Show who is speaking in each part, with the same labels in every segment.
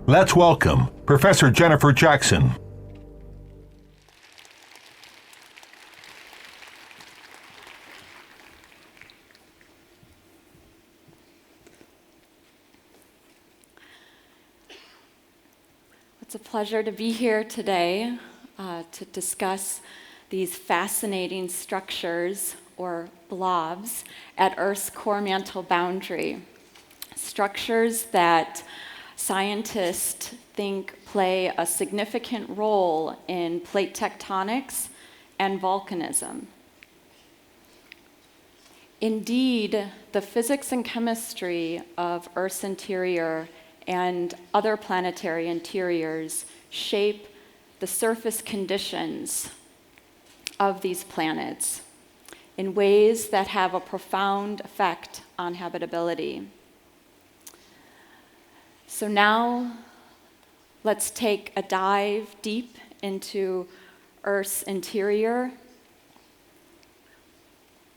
Speaker 1: Let's welcome Professor Jennifer Jackson.
Speaker 2: It's a pleasure to be here today to discuss these fascinating structures, or blobs, at Earth's core-mantle boundary. Structures that scientists think play a significant role in plate tectonics and volcanism. Indeed, the physics and chemistry of Earth's interior and other planetary interiors shape the surface conditions of these planets in ways that have a profound effect on habitability. So now, let's take a dive deep into Earth's interior,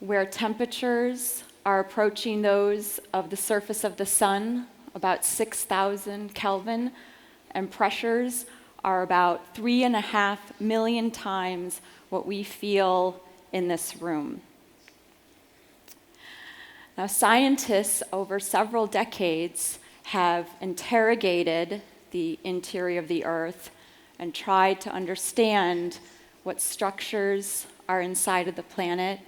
Speaker 2: where temperatures are approaching those of the surface of the sun, about 6,000 Kelvin, and pressures are about 3.5 million times what we feel in this room. Now, scientists over several decades have interrogated the interior of the Earth and tried to understand what structures are inside of the planet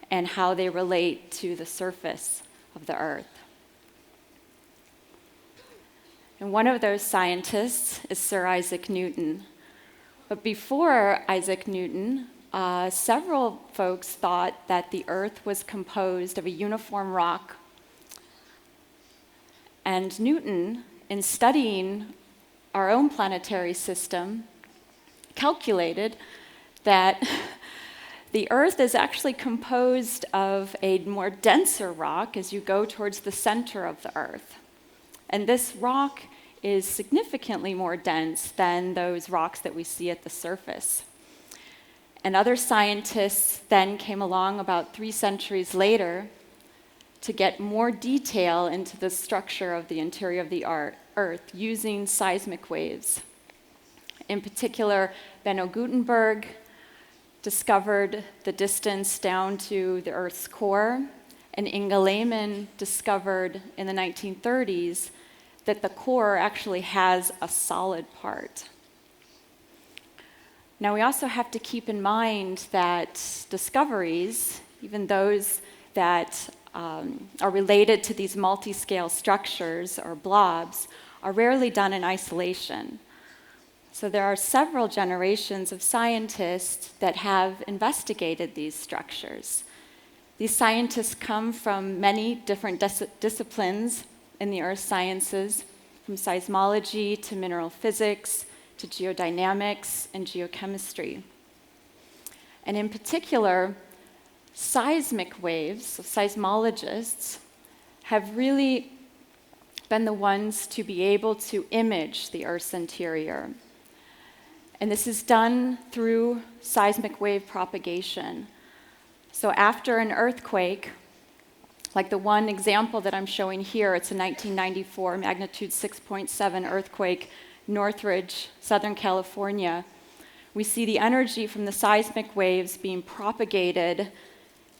Speaker 2: and how they relate to the surface of the Earth. And one of those scientists is Sir Isaac Newton. But before Isaac Newton, several folks thought that the Earth was composed of a uniform rock. And Newton, in studying our own planetary system, calculated that the Earth is actually composed of a more denser rock as you go towards the center of the Earth. And this rock is significantly more dense than those rocks that we see at the surface. And other scientists then came along about 3 centuries later to get more detail into the structure of the interior of the Earth using seismic waves. In particular, Benno Gutenberg discovered the distance down to the Earth's core, and Inge Lehmann discovered in the 1930s that the core actually has a solid part. Now, we also have to keep in mind that discoveries, even those that are related to these multiscale structures or blobs, are rarely done in isolation. So there are several generations of scientists that have investigated these structures. These scientists come from many different disciplines in the earth sciences, from seismology to mineral physics to geodynamics and geochemistry. And in particular, seismic waves, so seismologists, have really been the ones to be able to image the Earth's interior. And this is done through seismic wave propagation. So after an earthquake, like the one example that I'm showing here, it's a 1994 magnitude 6.7 earthquake, Northridge, Southern California. We see the energy from the seismic waves being propagated,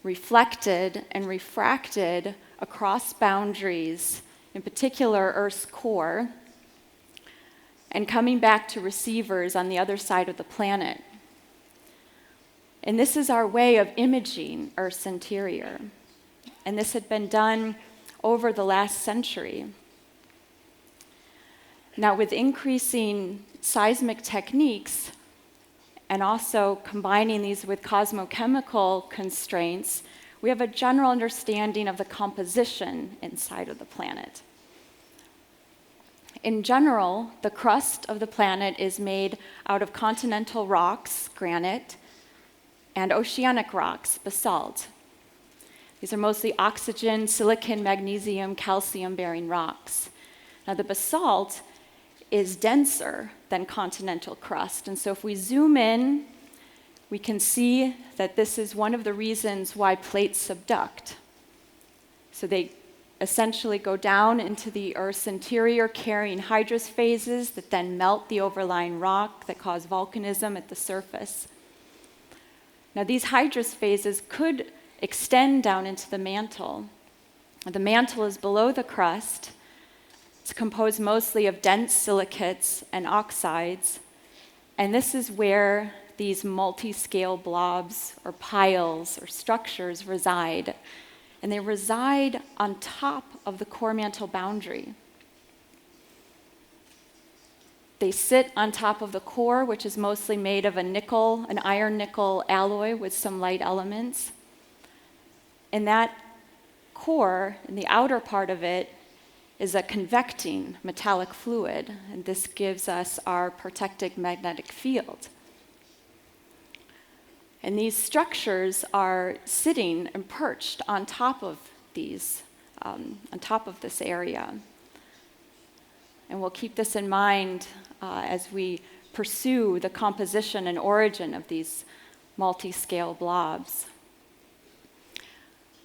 Speaker 2: reflected, and refracted across boundaries, in particular Earth's core, and coming back to receivers on the other side of the planet. And this is our way of imaging Earth's interior. And this had been done over the last century. Now, with increasing seismic techniques, and also combining these with cosmochemical constraints, we have a general understanding of the composition inside of the planet. In general, the crust of the planet is made out of continental rocks, granite, and oceanic rocks, basalt. These are mostly oxygen, silicon, magnesium, calcium-bearing rocks. Now, the basalt is denser than continental crust, and so if we zoom in, we can see that this is one of the reasons why plates subduct. So they essentially go down into the Earth's interior, carrying hydrous phases that then melt the overlying rock that cause volcanism at the surface. Now, these hydrous phases could extend down into the mantle. The mantle is below the crust. It's composed mostly of dense silicates and oxides, and this is where these multiscale blobs or piles or structures reside. And they reside on top of the core-mantle boundary. They sit on top of the core, which is mostly made of an iron-nickel alloy with some light elements. And that core, in the outer part of it, is a convecting metallic fluid, and this gives us our protective magnetic field. And these structures are sitting and perched on top of this area. And we'll keep this in mind as we pursue the composition and origin of these multiscale blobs.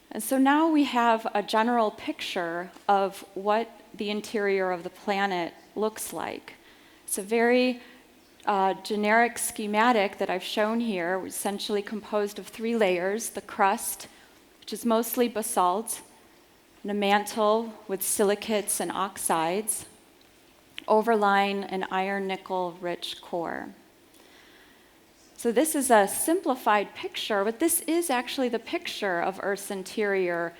Speaker 2: And so now we have a general picture of what the interior of the planet looks like. It's a very generic schematic that I've shown here, essentially composed of 3 layers: the crust, which is mostly basalt, and a mantle with silicates and oxides, overlying an iron-nickel rich core. So this is a simplified picture, but this is actually the picture of Earth's interior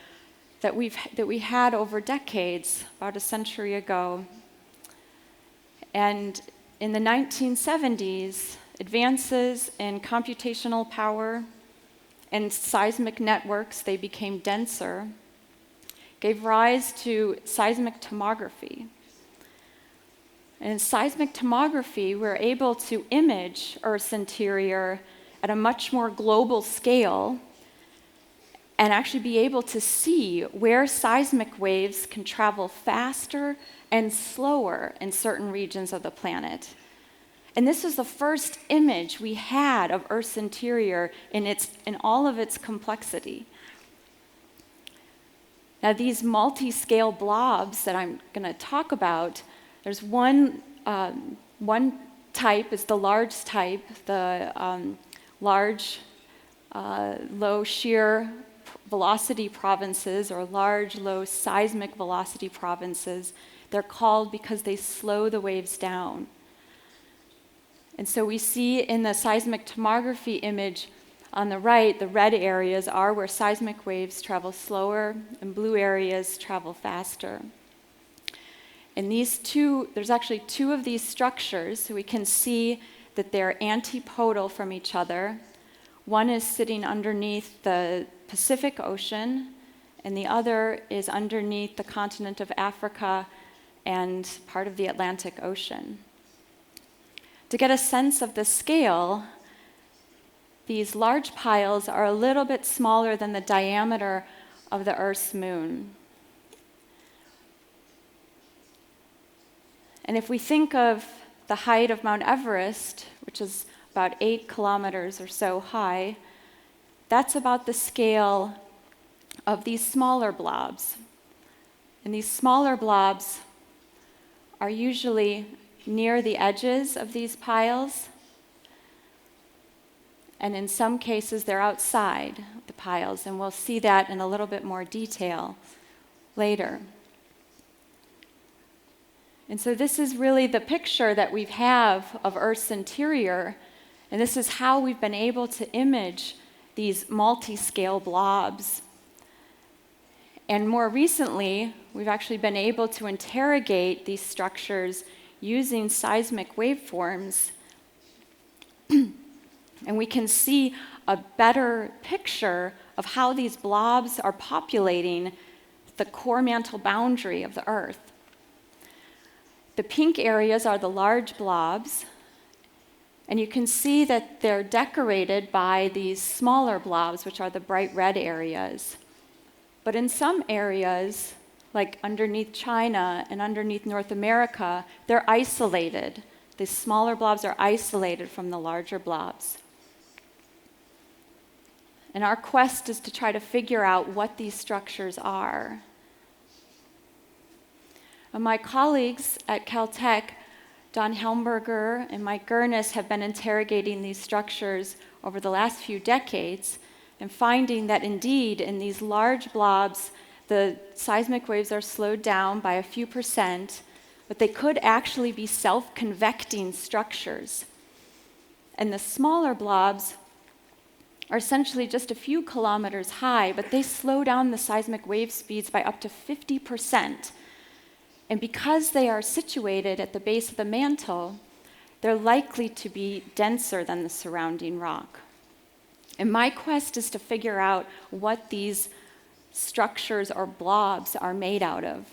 Speaker 2: that we had over decades, about a century ago. And in the 1970s, advances in computational power and seismic networks, they became denser, gave rise to seismic tomography. And in seismic tomography, we're able to image Earth's interior at a much more global scale and actually be able to see where seismic waves can travel faster and slower in certain regions of the planet. And this is the first image we had of Earth's interior in all of its complexity. Now, these multi-scale blobs that I'm going to talk about, there's one type is the large type, the large low shear velocity provinces, or large low seismic velocity provinces. They're called because they slow the waves down. And so we see in the seismic tomography image on the right, the red areas are where seismic waves travel slower, and blue areas travel faster. And there's actually 2 of these structures, so we can see that they're antipodal from each other. One is sitting underneath the Pacific Ocean, and the other is underneath the continent of Africa and part of the Atlantic Ocean. To get a sense of the scale, these large piles are a little bit smaller than the diameter of the Earth's moon. And if we think of the height of Mount Everest, which is about 8 kilometers or so high, that's about the scale of these smaller blobs. And these smaller blobs are usually near the edges of these piles, and in some cases they're outside the piles, and we'll see that in a little bit more detail later. And so this is really the picture that we have of Earth's interior, and this is how we've been able to image these multi-scale blobs. And more recently, we've actually been able to interrogate these structures using seismic waveforms, and we can see a better picture of how these blobs are populating the core-mantle boundary of the Earth. The pink areas are the large blobs, and you can see that they're decorated by these smaller blobs, which are the bright red areas. But in some areas, like underneath China and underneath North America, they're isolated. The smaller blobs are isolated from the larger blobs. And our quest is to try to figure out what these structures are. My colleagues at Caltech, Don Helmberger and Mike Gurnis, have been interrogating these structures over the last few decades and finding that indeed in these large blobs, the seismic waves are slowed down by a few percent, but they could actually be self-convecting structures. And the smaller blobs are essentially just a few kilometers high, but they slow down the seismic wave speeds by up to 50%. And because they are situated at the base of the mantle, they're likely to be denser than the surrounding rock. And my quest is to figure out what these structures or blobs are made out of.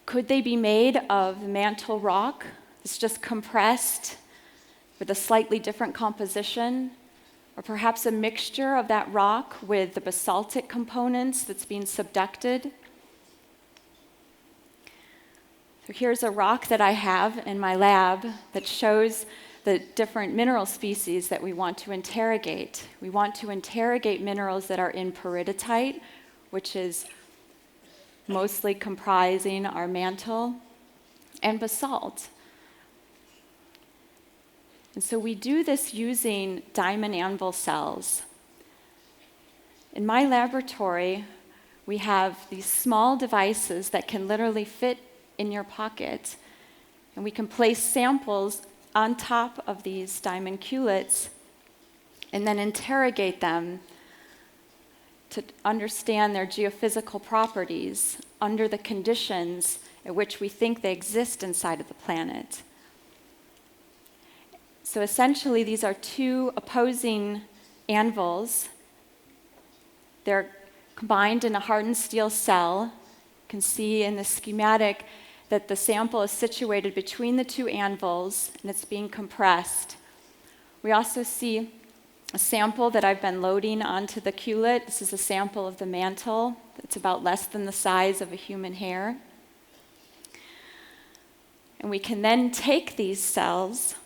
Speaker 2: Could they be made of mantle rock that's just compressed with a slightly different composition? Or perhaps a mixture of that rock with the basaltic components that's being subducted? So here's a rock that I have in my lab that shows the different mineral species that we want to interrogate. We want to interrogate minerals that are in peridotite, which is mostly comprising our mantle, and basalt. And so we do this using diamond anvil cells. In my laboratory, we have these small devices that can literally fit in your pocket, and we can place samples on top of these diamond culettes and then interrogate them to understand their geophysical properties under the conditions at which we think they exist inside of the planet. So essentially, these are two opposing anvils. They're combined in a hardened steel cell. You can see in the schematic that the sample is situated between the two anvils, and it's being compressed. We also see a sample that I've been loading onto the culet. This is a sample of the mantle. It's about less than the size of a human hair. And we can then take these cells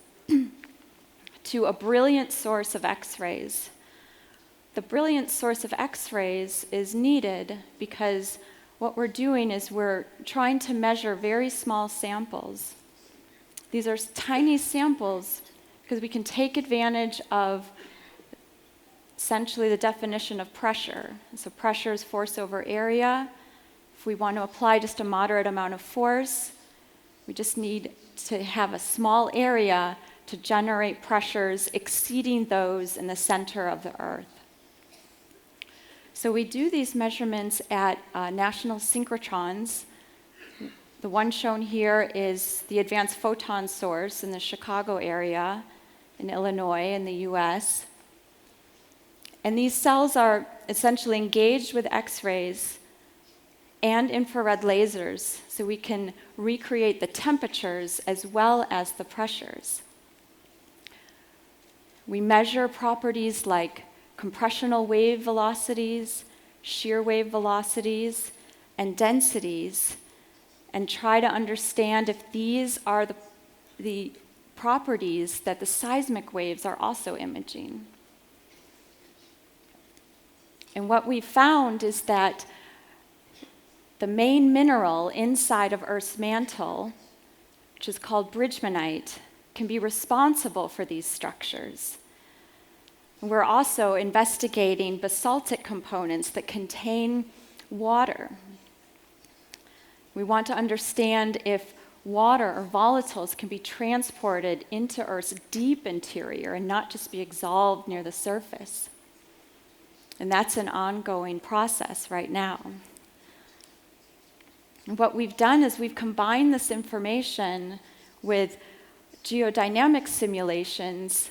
Speaker 2: to a brilliant source of X-rays. The brilliant source of X-rays is needed because what we're doing is we're trying to measure very small samples. These are tiny samples because we can take advantage of essentially the definition of pressure. So pressure is force over area. If we want to apply just a moderate amount of force, we just need to have a small area to generate pressures exceeding those in the center of the Earth. So we do these measurements at national synchrotrons. The one shown here is the Advanced Photon Source in the Chicago area in Illinois in the US. And these cells are essentially engaged with X-rays and infrared lasers, so we can recreate the temperatures as well as the pressures. We measure properties like compressional wave velocities, shear wave velocities, and densities, and try to understand if these are the properties that the seismic waves are also imaging. And what we found is that the main mineral inside of Earth's mantle, which is called bridgmanite, can be responsible for these structures. We're also investigating basaltic components that contain water. We want to understand if water or volatiles can be transported into Earth's deep interior and not just be exolved near the surface. And that's an ongoing process right now. And what we've done is we've combined this information with geodynamic simulations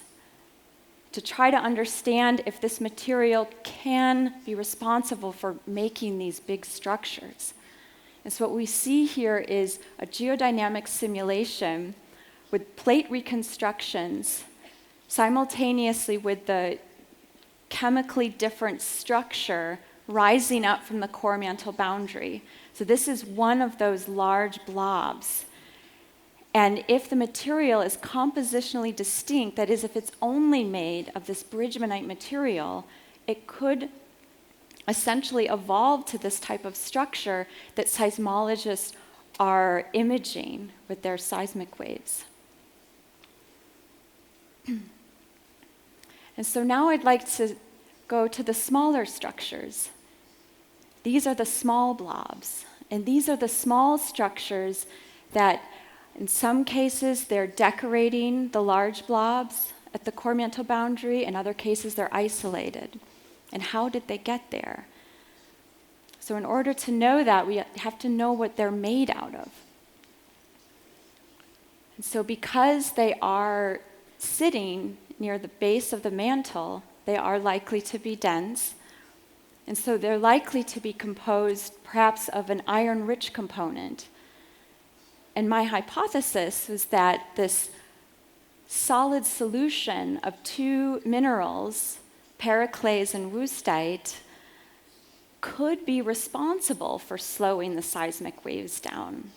Speaker 2: to try to understand if this material can be responsible for making these big structures. And so what we see here is a geodynamic simulation with plate reconstructions simultaneously with the chemically different structure rising up from the core-mantle boundary. So this is one of those large blobs. And if the material is compositionally distinct, that is, if it's only made of this bridgmanite material, it could essentially evolved to this type of structure that seismologists are imaging with their seismic waves. And so now I'd like to go to the smaller structures. These are the small blobs, and these are the small structures that, in some cases, they're decorating the large blobs at the core-mantle boundary. In other cases, they're isolated. And how did they get there? So in order to know that, we have to know what they're made out of. And so because they are sitting near the base of the mantle, they are likely to be dense. And so they're likely to be composed perhaps of an iron-rich component. And my hypothesis was that this solid solution of two minerals, periclase and wustite, could be responsible for slowing the seismic waves down.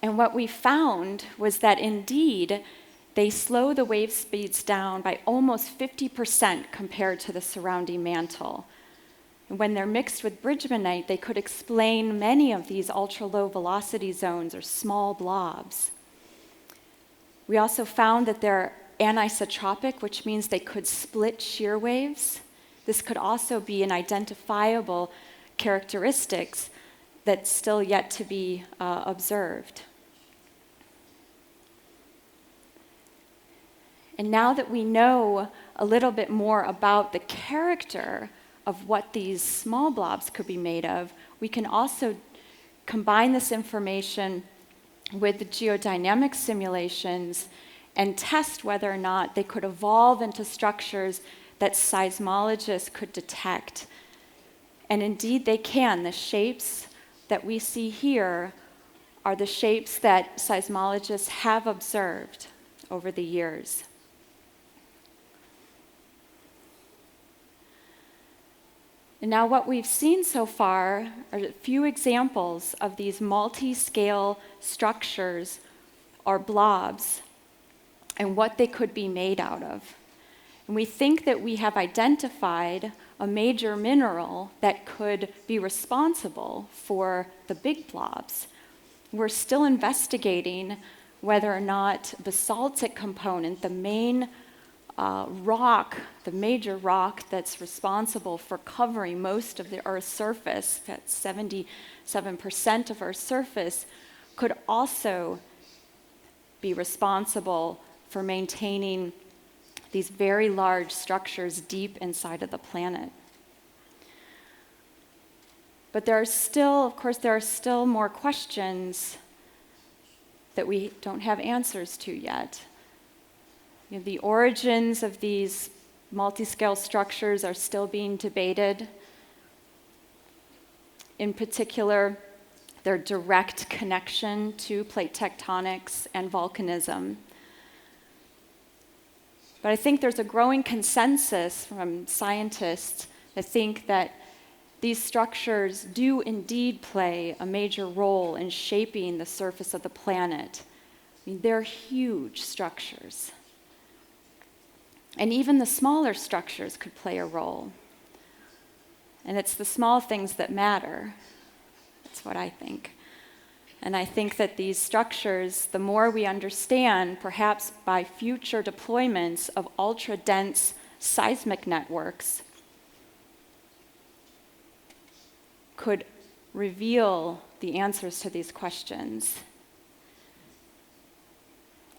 Speaker 2: And what we found was that indeed, they slow the wave speeds down by almost 50% compared to the surrounding mantle. And when they're mixed with bridgemanite, they could explain many of these ultra-low velocity zones or small blobs. We also found that they're anisotropic, which means they could split shear waves. This could also be an identifiable characteristics that's still yet to be observed. And now that we know a little bit more about the character of what these small blobs could be made of, we can also combine this information with the geodynamic simulations and test whether or not they could evolve into structures that seismologists could detect. And indeed they can. The shapes that we see here are the shapes that seismologists have observed over the years. And now what we've seen so far are a few examples of these multi-scale structures or blobs and what they could be made out of. And we think that we have identified a major mineral that could be responsible for the big blobs. We're still investigating whether or not basaltic component, the main rock, the major rock that's responsible for covering most of the Earth's surface, that's 77% of Earth's surface, could also be responsible for maintaining these very large structures deep inside of the planet. But there are still, of course, there are still more questions that we don't have answers to yet. You know, the origins of these multiscale structures are still being debated. In particular, their direct connection to plate tectonics and volcanism. But I think there's a growing consensus from scientists that think that these structures do indeed play a major role in shaping the surface of the planet. I mean, they're huge structures. And even the smaller structures could play a role. And it's the small things that matter. That's what I think. And I think that these structures, the more we understand, perhaps by future deployments of ultra-dense seismic networks, could reveal the answers to these questions.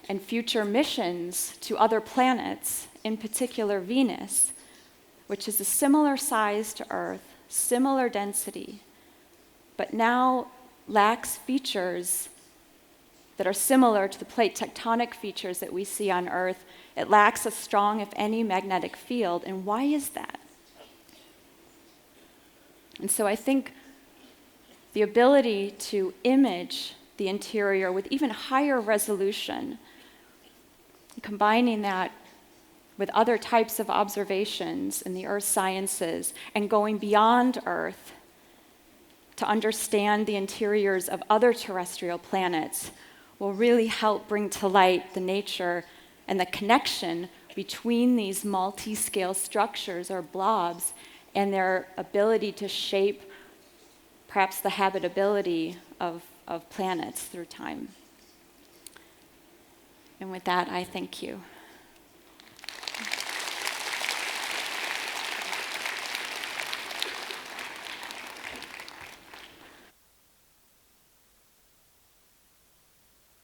Speaker 2: And future missions to other planets, in particular Venus, which is a similar size to Earth, similar density, but now lacks features that are similar to the plate tectonic features that we see on Earth. It lacks a strong, if any, magnetic field. And why is that? And so I think the ability to image the interior with even higher resolution, combining that with other types of observations in the earth sciences and going beyond Earth to understand the interiors of other terrestrial planets will really help bring to light the nature and the connection between these multi-scale structures or blobs and their ability to shape perhaps the habitability of planets through time. And with that, I thank you.